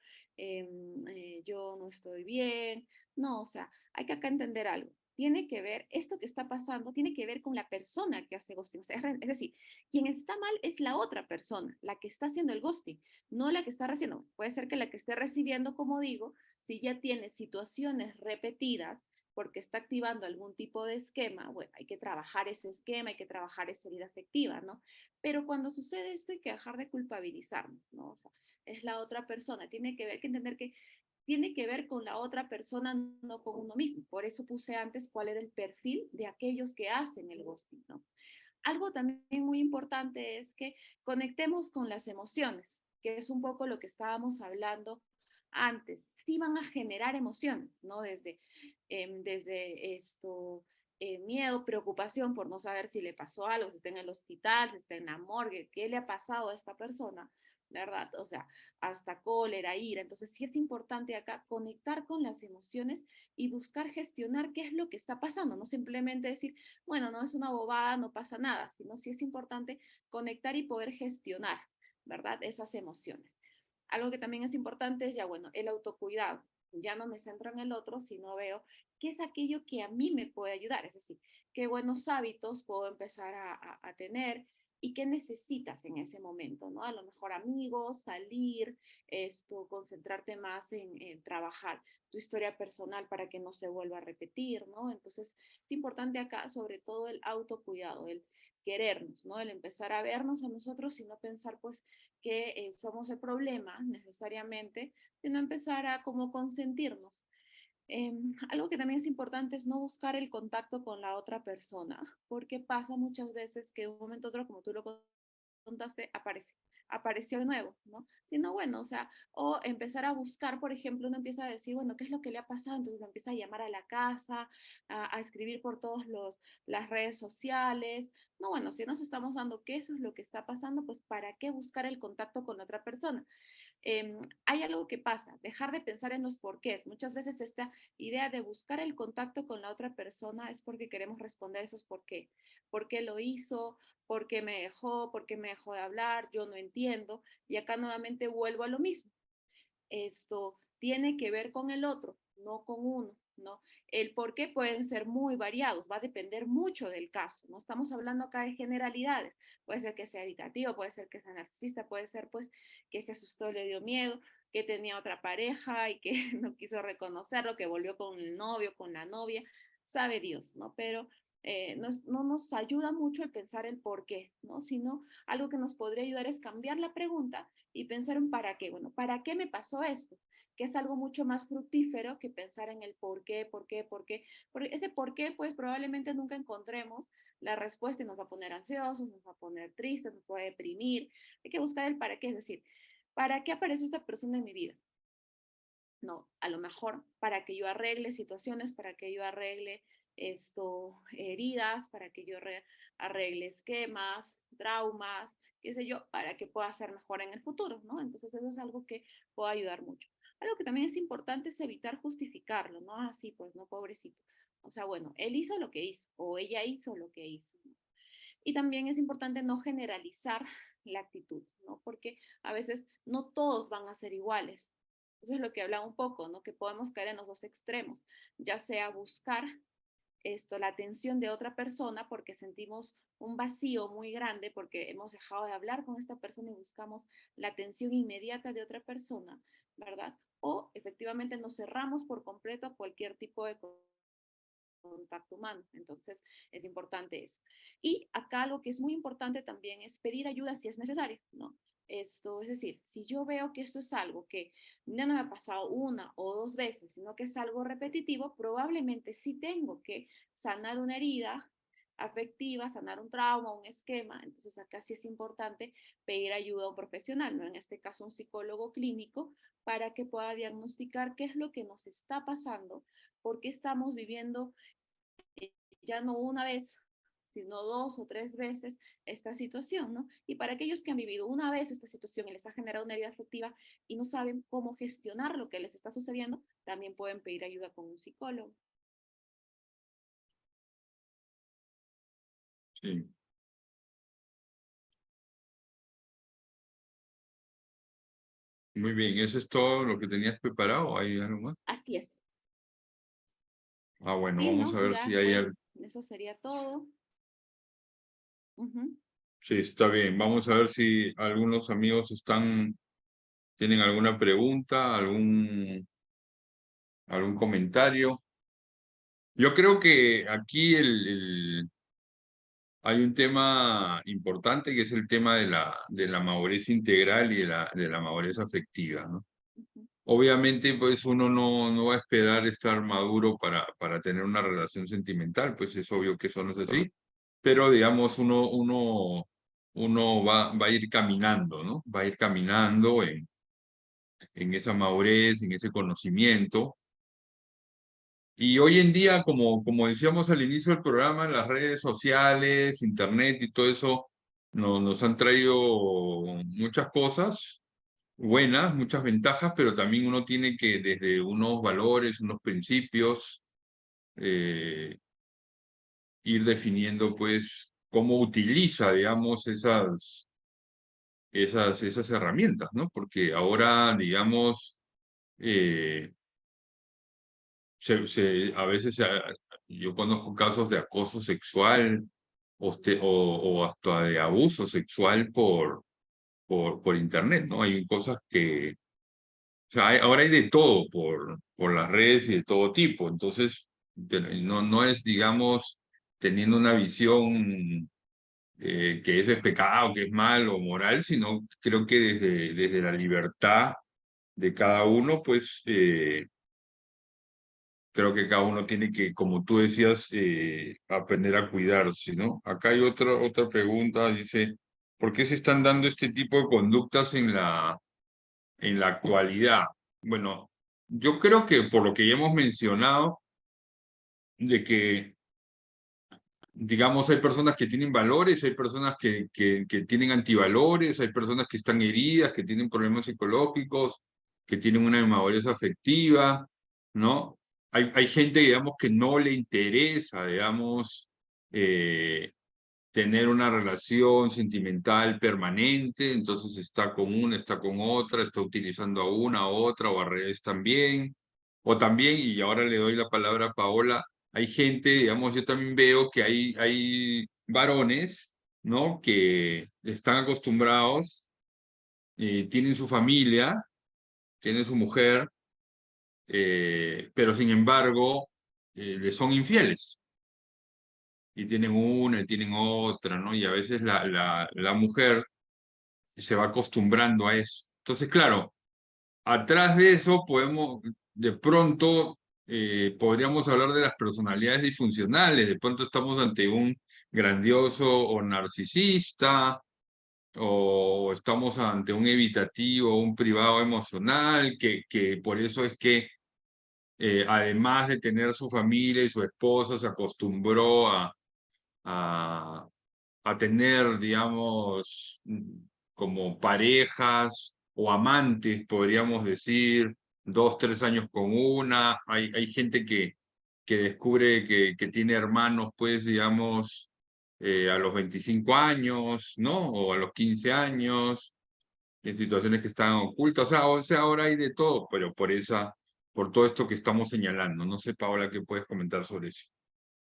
Speaker 2: yo no estoy bien, no, o sea, hay que acá entender algo. Tiene que ver, esto que está pasando, tiene que ver con la persona que hace ghosting. O sea, es decir, quien está mal es la otra persona, la que está haciendo el ghosting, no la que está recibiendo. Puede ser que la que esté recibiendo, como digo, si ya tiene situaciones repetidas porque está activando algún tipo de esquema, bueno, hay que trabajar ese esquema, hay que trabajar esa herida afectiva, ¿no? Pero cuando sucede esto hay que dejar de culpabilizarnos, ¿no? O sea, es la otra persona, tiene que ver, que entender que tiene que ver con la otra persona, no con uno mismo. Por eso puse antes cuál era el perfil de aquellos que hacen el ghosting, ¿no? Algo también muy importante es que conectemos con las emociones, que es un poco lo que estábamos hablando antes. Sí van a generar emociones, ¿no? Desde esto, miedo, preocupación por no saber si le pasó algo, si está en el hospital, si está en la morgue, qué le ha pasado a esta persona, ¿verdad? O sea, hasta cólera, ira. Entonces sí es importante acá conectar con las emociones y buscar gestionar qué es lo que está pasando, no simplemente decir, bueno, no es una bobada, no pasa nada, sino sí es importante conectar y poder gestionar, ¿verdad? Esas emociones. Algo que también es importante es ya, bueno, el autocuidado. Ya no me centro en el otro, sino veo qué es aquello que a mí me puede ayudar, es decir, qué buenos hábitos puedo empezar a tener y qué necesitas en ese momento, ¿no? A lo mejor amigos, salir, concentrarte más en trabajar tu historia personal para que no se vuelva a repetir, ¿no? Entonces, es importante acá sobre todo el autocuidado, el querernos, ¿no? El empezar a vernos a nosotros y no pensar pues que somos el problema necesariamente, sino empezar a como consentirnos. Algo que también es importante es no buscar el contacto con la otra persona, porque pasa muchas veces que de un momento a otro, como tú lo contaste, apareció de nuevo, ¿no? Sino bueno, o sea, o empezar a buscar, por ejemplo, uno empieza a decir, bueno, ¿qué es lo que le ha pasado? Entonces lo empieza a llamar a la casa, a escribir por todas las redes sociales. No, bueno, si nos estamos dando que eso es lo que está pasando, pues ¿para qué buscar el contacto con la otra persona? Hay algo que pasa, dejar de pensar en los porqués. Muchas veces esta idea de buscar el contacto con la otra persona es porque queremos responder esos por qué. ¿Por qué lo hizo? ¿Por qué me dejó? ¿Por qué me dejó de hablar? Yo no entiendo. Y acá nuevamente vuelvo a lo mismo. Esto tiene que ver con el otro, no con uno, ¿no? El por qué pueden ser muy variados, va a depender mucho del caso, no estamos hablando acá de generalidades, puede ser que sea evitativo, puede ser que sea narcisista, puede ser pues que se asustó, le dio miedo, que tenía otra pareja y que no quiso reconocerlo, que volvió con el novio, con la novia, sabe Dios, ¿no? Pero no nos ayuda mucho el pensar el por qué, ¿no? Sino algo que nos podría ayudar es cambiar la pregunta y pensar en para qué. Bueno, ¿para qué me pasó esto? Que es algo mucho más fructífero que pensar en el por qué, por qué, por qué. Porque ese por qué, pues probablemente nunca encontremos la respuesta y nos va a poner ansiosos, nos va a poner tristes, nos puede deprimir. Hay que buscar el para qué, es decir, ¿para qué apareció esta persona en mi vida? No, a lo mejor para que yo arregle situaciones, para que yo arregle heridas, para que yo arregle esquemas, traumas, qué sé yo, para que pueda ser mejor en el futuro, ¿no? Entonces eso es algo que puede ayudar mucho. Algo que también es importante es evitar justificarlo, ¿no? Ah, sí, pues no, pobrecito. O sea, bueno, él hizo lo que hizo o ella hizo lo que hizo, ¿no? Y también es importante no generalizar la actitud, ¿no? Porque a veces no todos van a ser iguales. Eso es lo que hablaba un poco, ¿no? Que podemos caer en los dos extremos, ya sea buscar la atención de otra persona porque sentimos un vacío muy grande porque hemos dejado de hablar con esta persona y buscamos la atención inmediata de otra persona, ¿verdad? O efectivamente nos cerramos por completo a cualquier tipo de contacto humano. Entonces, es importante eso. Y acá algo que es muy importante también es pedir ayuda si es necesario, ¿no? Esto, es decir, si yo veo que esto es algo que no me ha pasado una o dos veces, sino que es algo repetitivo, probablemente sí tengo que sanar una herida afectiva, sanar un trauma, un esquema. Entonces acá sí es importante pedir ayuda a un profesional, ¿no? En este caso un psicólogo clínico, para que pueda diagnosticar qué es lo que nos está pasando, por qué estamos viviendo ya no una vez, sino dos o tres veces esta situación, ¿no? Y para aquellos que han vivido una vez esta situación y les ha generado una herida afectiva y no saben cómo gestionar lo que les está sucediendo, también pueden pedir ayuda con un psicólogo.
Speaker 1: Sí. Muy bien, ¿eso es todo lo que tenías preparado? ¿Hay algo más?
Speaker 2: Así es.
Speaker 1: Ah, bueno,
Speaker 2: Sí,
Speaker 1: vamos a
Speaker 2: ¿no?
Speaker 1: ver si
Speaker 2: Ya,
Speaker 1: hay
Speaker 2: pues,
Speaker 1: algo.
Speaker 2: eso sería todo. Ujú.
Speaker 1: Sí, está bien. Vamos a ver si algunos amigos tienen alguna pregunta, algún comentario. Yo creo que aquí hay un tema importante que es el tema de la madurez integral y de la madurez afectiva, ¿no?
Speaker 2: Ujú.
Speaker 1: Obviamente, pues uno no va a esperar estar maduro para tener una relación sentimental, pues es obvio que eso no es así, pero digamos, uno va a ir caminando, ¿no? Va a ir caminando en esa madurez, en ese conocimiento. Y hoy en día, como decíamos al inicio del programa, las redes sociales, internet y todo eso nos han traído muchas cosas buenas, muchas ventajas, pero también uno tiene que desde unos valores, unos principios, eh, ir definiendo pues cómo utiliza, digamos, esas herramientas, ¿no? Porque ahora, digamos, eh, a veces yo conozco casos de acoso sexual o hasta de abuso sexual por internet, ¿no? Hay cosas que, o sea, ahora hay de todo por las redes y de todo tipo, entonces no es, digamos, teniendo una visión que eso es pecado, que es mal o moral, sino creo que desde la libertad de cada uno, pues creo que cada uno tiene que, como tú decías, aprender a cuidarse, ¿no? Acá hay otra pregunta, dice, ¿por qué se están dando este tipo de conductas en la actualidad? Bueno, yo creo que por lo que ya hemos mencionado, de que, digamos, hay personas que tienen valores, hay personas que tienen antivalores, hay personas que están heridas, que tienen problemas psicológicos, que tienen una inmadurez afectiva, ¿no? Hay gente, digamos, que no le interesa, digamos, eh, tener una relación sentimental permanente, entonces está con una, está con otra, está utilizando a una, a otra, o al revés también. O también, y ahora le doy la palabra a Paola, hay gente, digamos, yo también veo que hay varones, ¿no? Que están acostumbrados, tienen su familia, tienen su mujer, pero sin embargo, les son infieles y tienen una y tienen otra, ¿no? Y a veces la mujer se va acostumbrando a eso. Entonces, claro, atrás de eso de pronto, podríamos hablar de las personalidades disfuncionales, de pronto estamos ante un grandioso o narcisista, o estamos ante un evitativo, un privado emocional, que por eso es que además de tener su familia y su esposa, se acostumbró a a tener, digamos, como parejas o amantes, podríamos decir, 2, 3 años con una. Hay gente que descubre que tiene hermanos, pues, digamos, a los 25 años, ¿no? O a los 15 años, en situaciones que están ocultas. O sea, ahora hay de todo, pero por todo esto que estamos señalando. No sé, Paola, ¿qué puedes comentar sobre eso?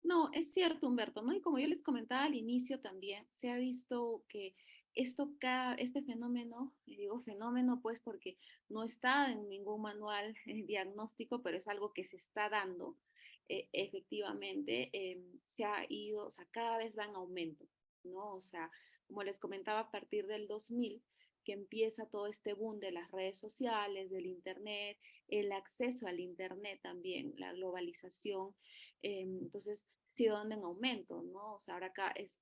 Speaker 2: No, es cierto, Humberto, ¿no? Y como yo les comentaba al inicio también, se ha visto que este fenómeno, y digo fenómeno pues porque no está en ningún manual diagnóstico, pero es algo que se está dando, efectivamente, se ha ido, o sea, cada vez va en aumento, ¿no? O sea, como les comentaba, a partir del 2000, que empieza todo este boom de las redes sociales, del Internet, el acceso al Internet también, la globalización. Entonces, sí van en aumento, ¿no? O sea, ahora acá es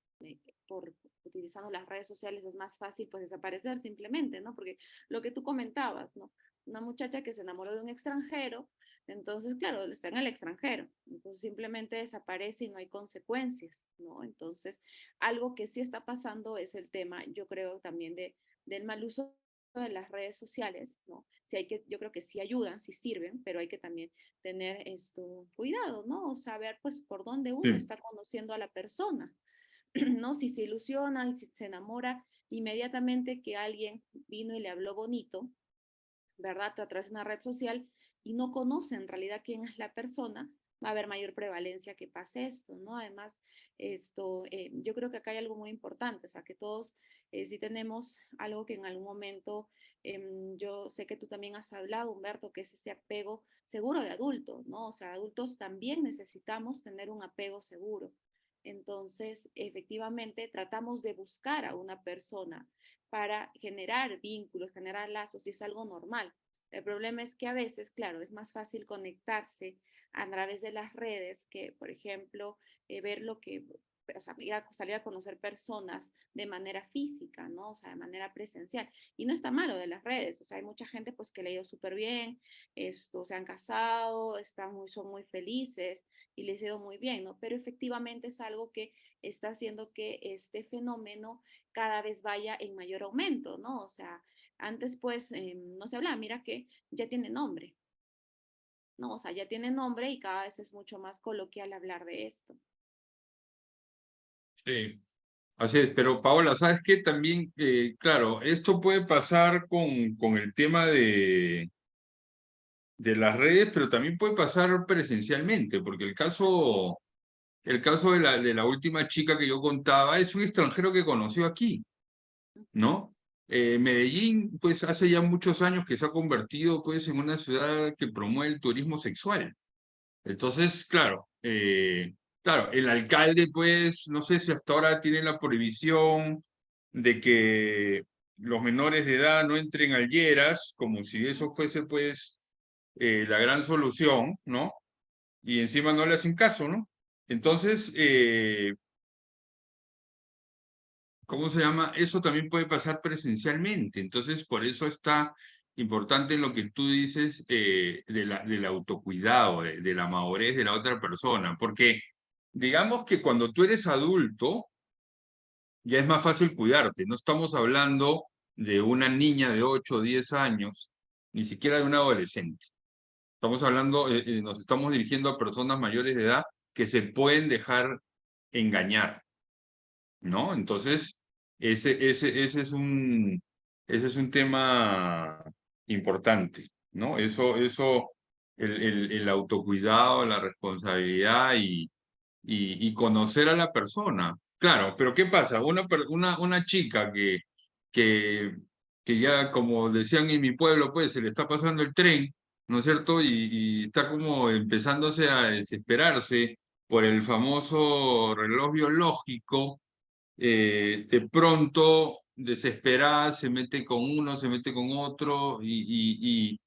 Speaker 2: por utilizando las redes sociales es más fácil pues desaparecer simplemente, ¿no? Porque lo que tú comentabas, ¿no? Una muchacha que se enamoró de un extranjero, entonces, claro, está en el extranjero, entonces simplemente desaparece y no hay consecuencias, ¿no? Entonces, algo que sí está pasando es el tema, yo creo también del mal uso de las redes sociales, ¿no? Sí hay que, yo creo que sí ayudan, sí sirven, pero hay que también tener esto, cuidado, ¿no? O saber pues por dónde uno
Speaker 1: Sí.
Speaker 2: está conociendo a la persona, ¿no? Si se ilusiona y si se enamora inmediatamente que alguien vino y le habló bonito, ¿verdad? A través de una red social y no conoce en realidad quién es la persona, va a haber mayor prevalencia que pase esto, ¿no? Además, yo creo que acá hay algo muy importante, o sea, que todos sí tenemos algo que en algún momento, yo sé que tú también has hablado, Humberto, que es ese apego seguro de adultos, ¿no? O sea, adultos también necesitamos tener un apego seguro. Entonces, efectivamente, tratamos de buscar a una persona para generar vínculos, generar lazos, y es algo normal. El problema es que a veces, claro, es más fácil conectarse a través de las redes que, por ejemplo, ver lo que, o sea, salir a conocer personas de manera física, ¿no? O sea, de manera presencial. Y no está malo de las redes, o sea, hay mucha gente pues que le ha ido súper bien, se han casado, son muy felices y les ha ido muy bien, ¿no? Pero efectivamente es algo que está haciendo que este fenómeno cada vez vaya en mayor aumento, ¿no? O sea, antes pues no se hablaba, mira que ya tiene nombre, ¿no? O sea, ya tiene nombre y cada vez es mucho más coloquial hablar de esto.
Speaker 1: Sí. Así es, pero Paola, ¿sabes qué? También, claro, esto puede pasar con el tema de las redes, pero también puede pasar presencialmente, porque el caso de la última chica que yo contaba es un extranjero que conoció aquí, ¿no? Medellín, pues hace ya muchos años que se ha convertido pues en una ciudad que promueve el turismo sexual. Entonces, claro, el alcalde, pues, no sé si hasta ahora tiene la prohibición de que los menores de edad no entren al Lleras, como si eso fuese, pues, la gran solución, ¿no? Y encima no le hacen caso, ¿no? Entonces, ¿cómo se llama? Eso también puede pasar presencialmente. Entonces, por eso está importante lo que tú dices del autocuidado, de la madurez de la otra persona, porque digamos que cuando tú eres adulto, ya es más fácil cuidarte. No estamos hablando de una niña de 8 o 10 años, ni siquiera de un adolescente. Estamos hablando, nos estamos dirigiendo a personas mayores de edad que se pueden dejar engañar, ¿no? Entonces, ese es un tema importante, ¿no? El autocuidado, la responsabilidad y conocer a la persona. Claro, pero ¿qué pasa? Una chica que, que ya, como decían en mi pueblo, pues se le está pasando el tren, ¿no es cierto? Y está como empezándose a desesperarse por el famoso reloj biológico, de pronto, desesperada, se mete con uno, se mete con otro, y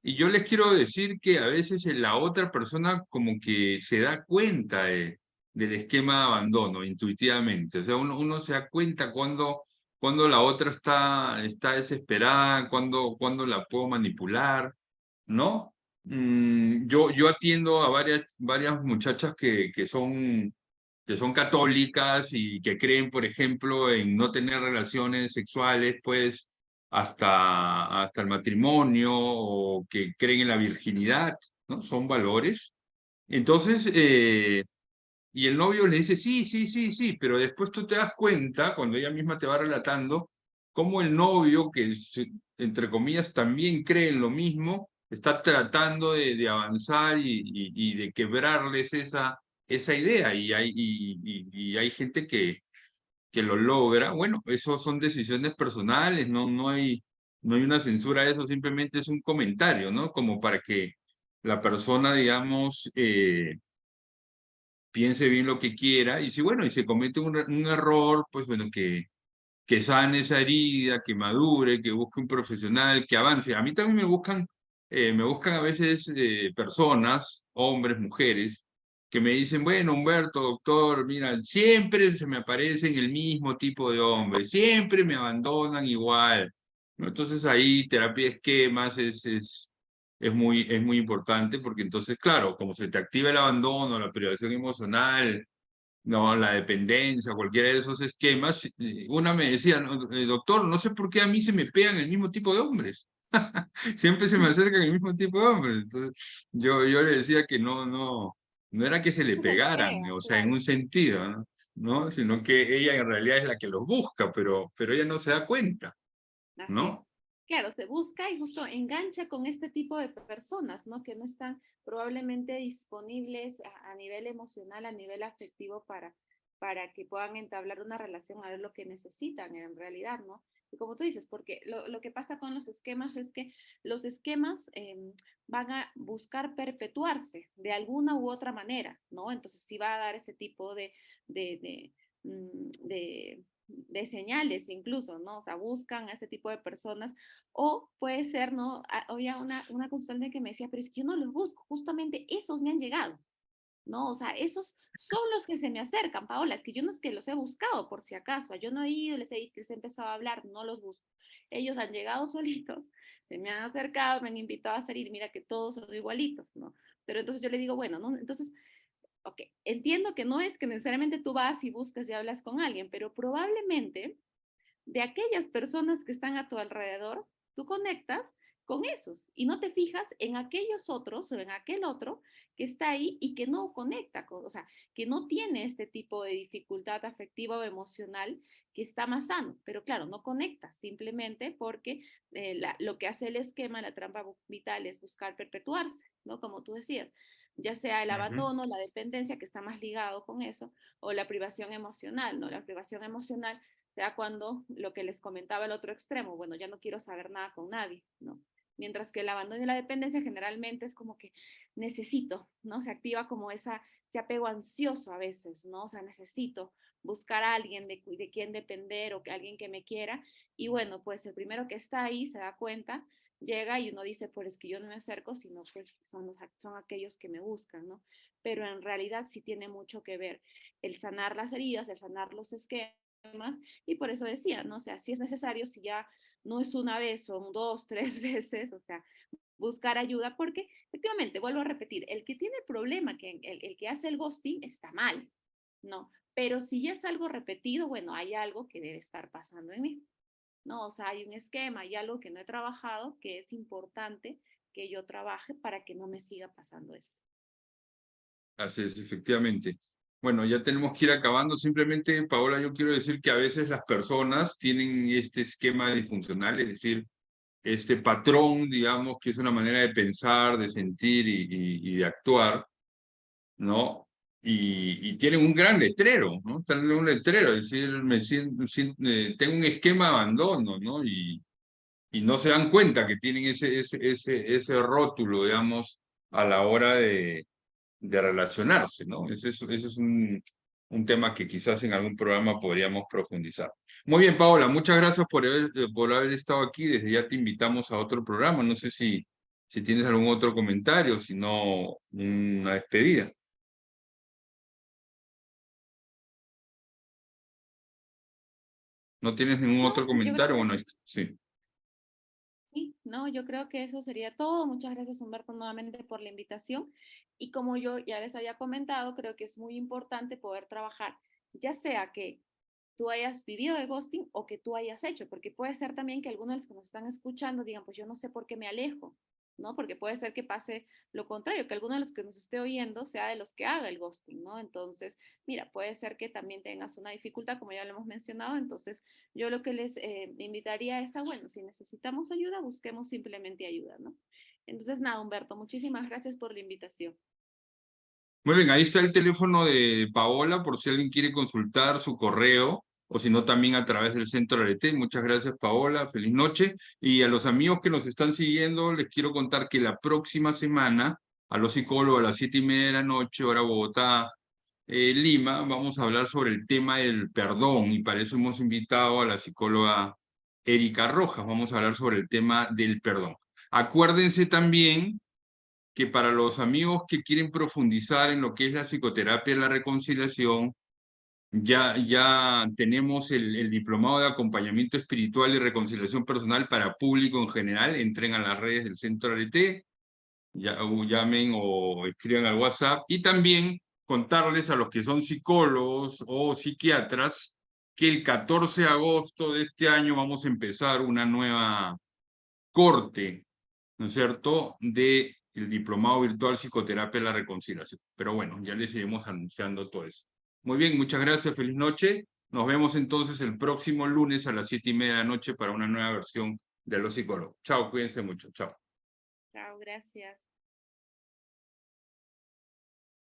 Speaker 1: yo les quiero decir que a veces la otra persona como que se da cuenta del esquema de abandono intuitivamente. O sea, uno se da cuenta cuando la otra está desesperada, cuando la puedo manipular, ¿no? Yo atiendo a varias muchachas que son que son católicas y que creen, por ejemplo, en no tener relaciones sexuales, pues, hasta el matrimonio, o que creen en la virginidad, ¿no? Son valores. Entonces, y el novio le dice, sí, sí, sí, sí, pero después tú te das cuenta, cuando ella misma te va relatando, cómo el novio, que entre comillas también cree en lo mismo, está tratando de avanzar y de quebrarles esa idea. Y hay gente que lo logra. Bueno, eso son decisiones personales, no hay una censura a eso, simplemente es un comentario, ¿no? Como para que la persona, digamos, piense bien lo que quiera, y si, bueno, y se comete un error, pues bueno, que sane esa herida, que madure, que busque un profesional, que avance. A mí también me buscan a veces personas, hombres, mujeres, que me dicen, bueno, Humberto, doctor, mira, siempre se me aparecen el mismo tipo de hombres, siempre me abandonan igual, ¿no? Entonces ahí terapia de esquemas es muy importante, porque entonces, claro, como se te activa el abandono, la privación emocional, no, la dependencia, cualquiera de esos esquemas. Una me decía, "No, doctor, no sé por qué a mí se me pegan el mismo tipo de hombres. Siempre se me acercan el mismo tipo de hombres". Entonces, yo le decía que no era que se le
Speaker 2: Que se le
Speaker 1: pegaran,
Speaker 2: pega,
Speaker 1: o sea, en
Speaker 2: claro.
Speaker 1: un sentido, ¿no? ¿No? Sino que ella en realidad es la que los busca, pero ella no se da cuenta,
Speaker 2: Así es.
Speaker 1: ¿no?
Speaker 2: Claro, se busca y justo engancha con este tipo de personas, ¿no? Que no están probablemente disponibles a nivel emocional, a nivel afectivo para que puedan entablar una relación a ver lo que necesitan en realidad, ¿no? Y como tú dices, porque lo que pasa con los esquemas es que los esquemas van a buscar perpetuarse de alguna u otra manera, ¿no? Entonces sí va a dar ese tipo de, de, de señales incluso, ¿no? O sea, buscan a ese tipo de personas o puede ser, ¿no? Había una constante que me decía, pero es que yo no los busco, justamente esos me han llegado, ¿no? O sea, esos son los que se me acercan, Paola, es que yo no es que los he buscado por si acaso, yo no he ido, les he empezado a hablar, no los busco. Ellos han llegado solitos, se me han acercado, me han invitado a salir, mira que todos son igualitos, ¿no? Pero entonces yo le digo, bueno, ¿no? Entonces ok, entiendo que no es que necesariamente tú vas y buscas y hablas con alguien, pero probablemente de aquellas personas que están a tu alrededor, tú conectas con esos y no te fijas en aquellos otros o en aquel otro que está ahí y que no conecta, o sea, que no tiene este tipo de dificultad afectiva o emocional, que está más sano, pero claro, no conecta simplemente porque lo que hace el esquema, la trampa vital es buscar perpetuarse, ¿no? Como tú decías, ya sea el
Speaker 1: Ujú,
Speaker 2: abandono, la dependencia, que está más ligado con eso, o la privación emocional, ¿no? La privación emocional sea cuando lo que les comentaba el otro extremo, bueno, ya no quiero saber nada con nadie, ¿no? Mientras que el abandono y la dependencia generalmente es como que necesito, ¿no? Se activa como ese apego ansioso a veces, ¿no? O sea, necesito buscar a alguien de quien depender o que alguien que me quiera. Y bueno, pues el primero que está ahí se da cuenta, llega y uno dice, pues es que yo no me acerco, sino pues son aquellos que me buscan, ¿no? Pero en realidad sí tiene mucho que ver el sanar las heridas, el sanar los esquemas, y por eso decía, ¿no? O sea, si es necesario, si ya no es una vez, son dos, tres veces, o sea, buscar ayuda, porque efectivamente, vuelvo a repetir, el que tiene el problema, el que hace el ghosting, está mal, ¿no? Pero si ya es algo repetido, bueno, hay algo que debe estar pasando en mí, ¿no? O sea, hay un esquema, hay algo que no he trabajado, que es importante que yo trabaje para que no me siga pasando esto.
Speaker 1: así es, efectivamente. Bueno, ya tenemos que ir acabando. Simplemente, Paola, yo quiero decir que a veces las personas tienen este esquema disfuncional, es decir, este patrón, digamos, que es una manera de pensar, de sentir y de actuar, ¿no? Y tienen un gran letrero, ¿no? Tienen un letrero, es decir, tengo un esquema de abandono, ¿no? Y no se dan cuenta que tienen ese rótulo, digamos, a la hora de relacionarse, ¿no? Ese es un tema que quizás en algún programa podríamos profundizar. Muy bien, Paola, muchas gracias por haber estado aquí. Desde ya te invitamos a otro programa. No sé si tienes algún otro comentario, si no, una despedida. ¿No tienes ningún otro
Speaker 2: No, yo creo
Speaker 1: comentario?
Speaker 2: que
Speaker 1: Bueno, sí.
Speaker 2: sí, No, yo creo que eso sería todo. Muchas gracias, Humberto, nuevamente por la invitación. Y como yo ya les había comentado, creo que es muy importante poder trabajar, ya sea que tú hayas vivido de ghosting o que tú hayas hecho, porque puede ser también que algunos de los que nos están escuchando digan, pues yo no sé por qué me alejo, ¿no? Porque puede ser que pase lo contrario, que alguno de los que nos esté oyendo sea de los que haga el ghosting, ¿no? Entonces, mira, puede ser que también tengas una dificultad, como ya lo hemos mencionado, entonces yo lo que les invitaría es a, bueno, si necesitamos ayuda, busquemos simplemente ayuda, ¿no? Entonces, nada, Humberto, muchísimas gracias por la invitación.
Speaker 1: Muy bien, ahí está el teléfono de Paola por si alguien quiere consultar su correo o si no también a través del centro Arete. Muchas gracias, Paola. Feliz noche. Y a los amigos que nos están siguiendo, les quiero contar que la próxima semana, a los psicólogos a las 7:30 de la noche, hora Bogotá, Lima, vamos a hablar sobre el tema del perdón y para eso hemos invitado a la psicóloga Erika Rojas. Vamos a hablar sobre el tema del perdón. Acuérdense también que para los amigos que quieren profundizar en lo que es la psicoterapia y la reconciliación, ya tenemos el diplomado de acompañamiento espiritual y reconciliación personal para público en general. Entren a las redes del Centro Arete, ya, o llamen o escriban al WhatsApp. Y también contarles a los que son psicólogos o psiquiatras que el 14 de agosto de este año vamos a empezar una nueva corte, ¿no es cierto?, de el Diplomado Virtual Psicoterapia de la Reconciliación. Pero bueno, ya les iremos anunciando todo eso. Muy bien, muchas gracias, feliz noche. Nos vemos entonces el próximo lunes a las 7:30 de la noche para una nueva versión de Los Psicólogos. Chao, cuídense mucho, chao.
Speaker 2: Chao, gracias.